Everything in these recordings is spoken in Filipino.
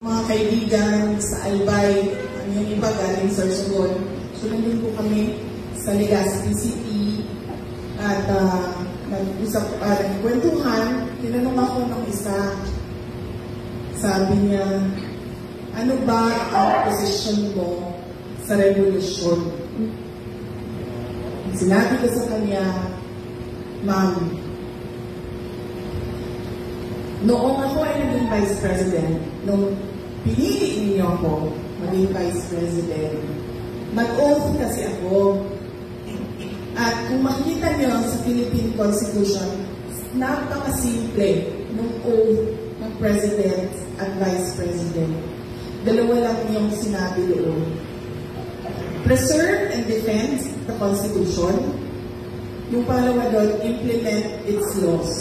Mga kaibigan sa Albay, yung iba galing sa Sorsogon. So, nandun po kami sa Legazpi City at nagkwentuhan. Tinanong ako ng isa, sabi niya, ano ba ang posisyon mo sa revolusyon? Sinabi ko sa kanya, Ma'am, noong ako ay naging Vice President, nung pinili niyo ako maging Vice President, nag-oath kasi ako. At kung makikita niyo sa Philippine Constitution, napakasimple nung oath ng President at Vice President. Dalawa lang yung sinabi doon. Preserve and defend the Constitution. Yung pangalawa doon, implement its laws.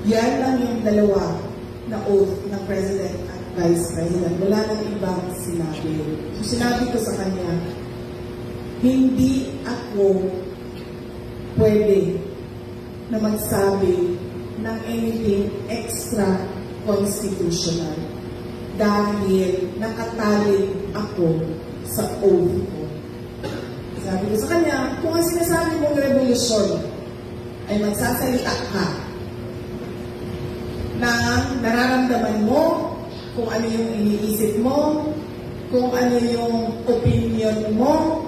Yan lang yung dalawa na oath ng President at Vice President. Wala nang ibang sinabi. So sinabi ko sa kanya, hindi ako pwede na magsabi ng anything extra constitutional dahil nakatali ako sa oath ko. Sabi ko sa kanya, kung ang sinasabi mong revolusyon ay magsasalita ka na nararamdaman mo, kung ano yung iniisip mo, kung ano yung opinion mo,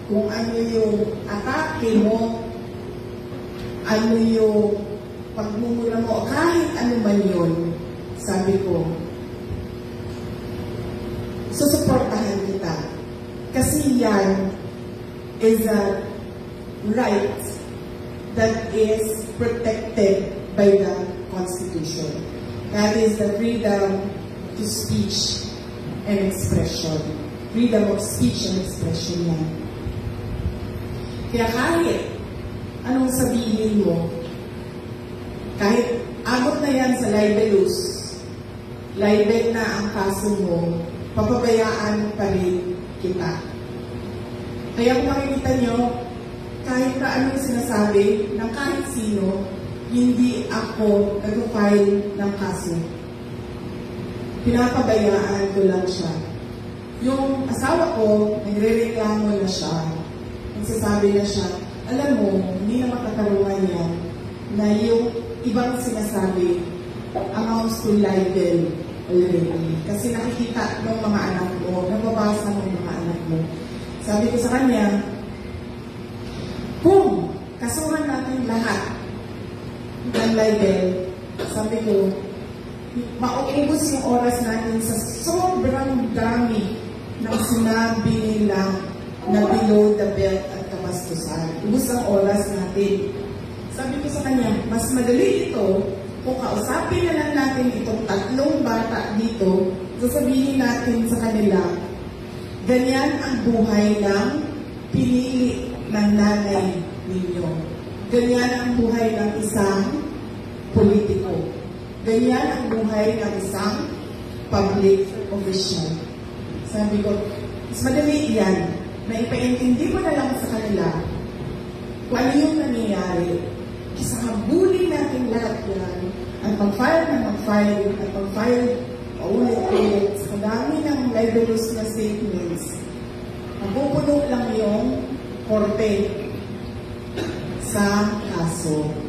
kung ano yung atake mo, ano yung pagmumura mo, kahit ano man yun, sabi ko, susuportahan kita. Kasi yan is a right that is protected by the Constitution. That is the freedom to speech and expression. Freedom of speech and expression yan. Kaya kahit anong sabihin mo, kahit abot na yan sa libelous, libel na ang kaso mo, papabayaan pa rin kita. Kaya kung makikita nyo, kahit na anong sinasabi ng kahit sino, hindi ako nag-file ng kaso. Pinapabayaan ko lang siya. Yung asawa ko, nagre-reklamo na siya. Nagsasabi na siya, alam mo, hindi na makatarungan yan na yung ibang sinasabi amounts to libel already. Kasi nakikita ng mga anak mo, nababasa ng mga anak mo. Sabi ko sa kanya, kung kasuhan natin lahat ng libel, sabi ko, mauubos yung oras natin sa sobrang dami ng sinabi nila na below the belt at kabastusan. Ubus ang oras natin. Sabi ko sa kanya, mas madali ito kung kausapin na lang natin itong tatlong bata dito, sasabihin natin sa kanila, ganyan ang buhay ng pinili ng nanay ninyo. Ganyan ang buhay ng isang politiko. Ganyan ang buhay ng isang public official. Sabi ko, mas madali yan na ipaintindi mo na lang sa kanila kung ano yung nangyayari. Kasi habulin natin lahat yan at mag-file na mag-file at mag-file paulit-ulit sa kadami ng libelous na statements. Mapupuno lang yung korte sa kaso.